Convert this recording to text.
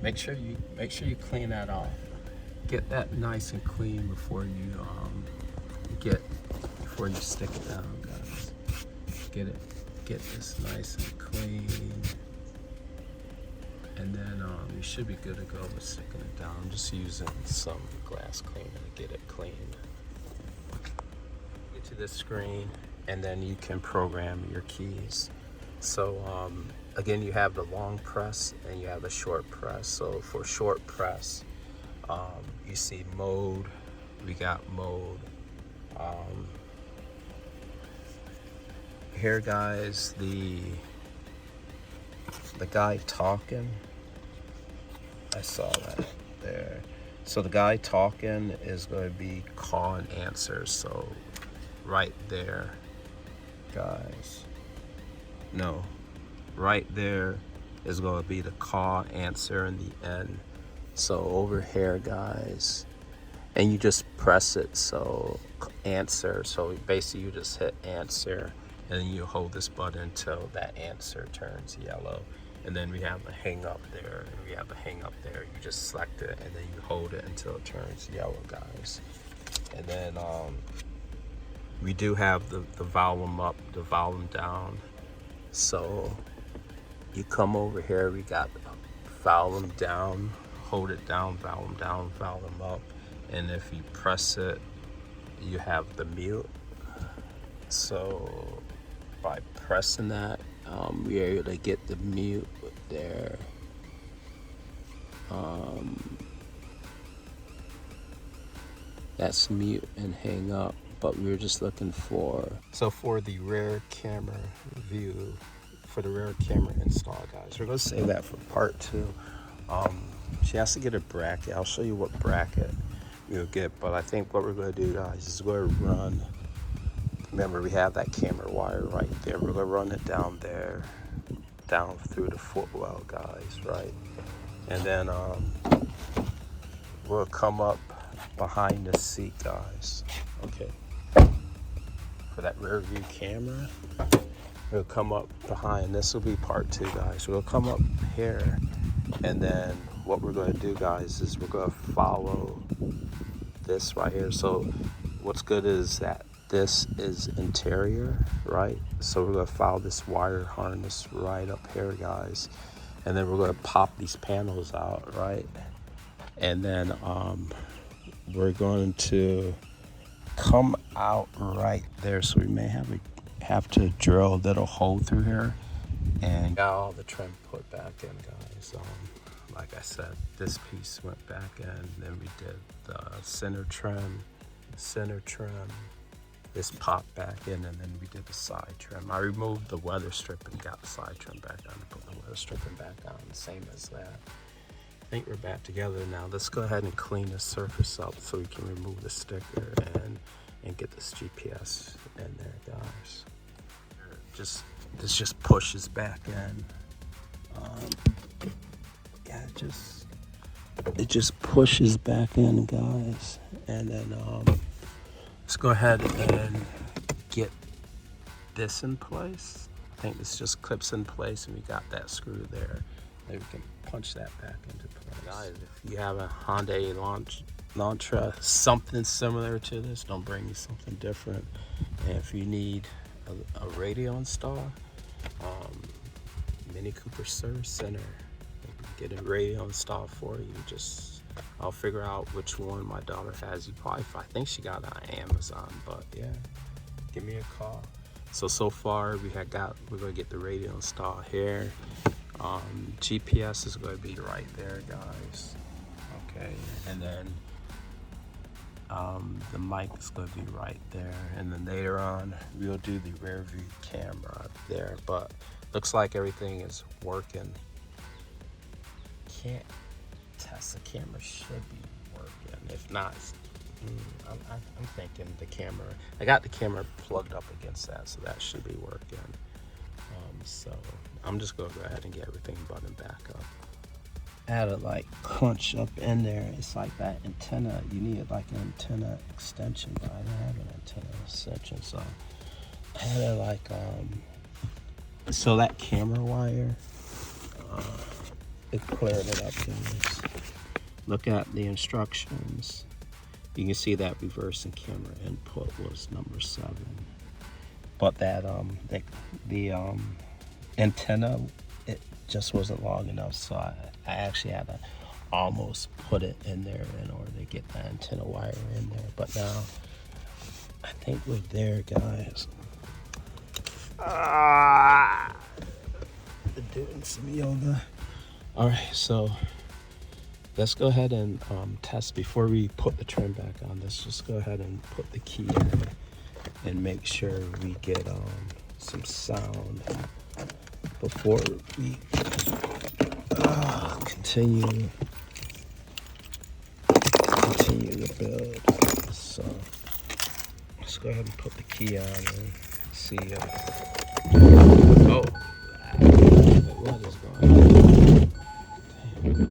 make sure you clean that off. Get that nice and clean before you before you stick it down, guys. Get this nice and clean, and then you should be good to go with sticking it down. I'm just using some glass cleaner to get it cleaned. Get to this screen, and then you can program your keys. So again, you have the long press and you have the short press. So for short press, you see mode. We got mode. Here, guys, the guy talking. I saw that there. So the guy talking is going to be call and answer. So right there, guys. No, right there is going to be the call answer in the end. So over here, guys, and you just press it, so answer. So basically you just hit answer, and then you hold this button until that answer turns yellow. And then we have the hang up there, and we have the hang up there. You just select it, and then you hold it until it turns yellow, guys. And then we do have the volume up, the volume down. So you come over here, we got volume down, hold it down, volume up. And if you press it, you have the mute. So by pressing that, we're able to get the mute there. That's mute and hang up, but we were just looking for. So for the rear camera view, for the rear camera install, guys, we're gonna save that for part 2. She has to get a bracket. I'll show you what bracket you'll get, but I think what we're gonna do, guys, is we're gonna run. Remember, we have that camera wire right there. We're gonna run it down there, down through the footwell, guys, right? And then we'll come up behind the seat, guys. Okay. For that rear view camera, we'll come up behind. This will be part 2, guys. We'll come up here, and then what we're gonna do, guys, is we're gonna follow this right here. So what's good is that this is interior, right? So we're gonna follow this wire harness right up here, guys, and then we're gonna pop these panels out, right? And then we're going to come out right there. So we may have to drill a little hole through here, and got all the trim put back in, guys. Like I said, this piece went back in, then we did the center trim, this popped back in, and then we did the side trim. I removed the weather strip and got the side trim back on to put the weather stripping back on, the same as that. I think we're back together now. Let's go ahead and clean the surface up so we can remove the sticker and get this GPS in there, guys. This just pushes back in. Yeah, it just pushes back in, guys. And then let's go ahead and get this in place. I think this just clips in place, and we got that screw there. Maybe we can punch that back into place. Guys, if you have a Hyundai Elantra, something similar to this, don't bring you something different. And if you need a radio install, Mini Cooper Service Center, get a radio installed for you. I'll figure out which one my daughter has. I think she got it on Amazon, but yeah, give me a call. So far we're gonna get the radio installed here. GPS is going to be right there, guys. Okay, and then the mic is going to be right there, and then later on we'll do the rear view camera there. But looks like everything is working. Can't test, the camera should be working. If not, I'm thinking the camera, I got the camera plugged up against that, so that should be working. So I'm just gonna go ahead and get everything buttoned back up. I had to like crunch up in there. It's like that antenna, you need like an antenna extension, but I don't have an antenna extension, so I had to like so that camera wire, it cleared it up, guys. Look at the instructions. You can see that reversing camera input was number 7. But that the antenna, it just wasn't long enough, so I actually had to almost put it in there in order to get the antenna wire in there. But now I think we're there, guys. Doing some yoga. All right, so let's go ahead and test before we put the trim back on. Let's just go ahead and put the key in and make sure we get some sound before we continue the build. So let's go ahead and put the key on and see. Oh, what is going on? Damn.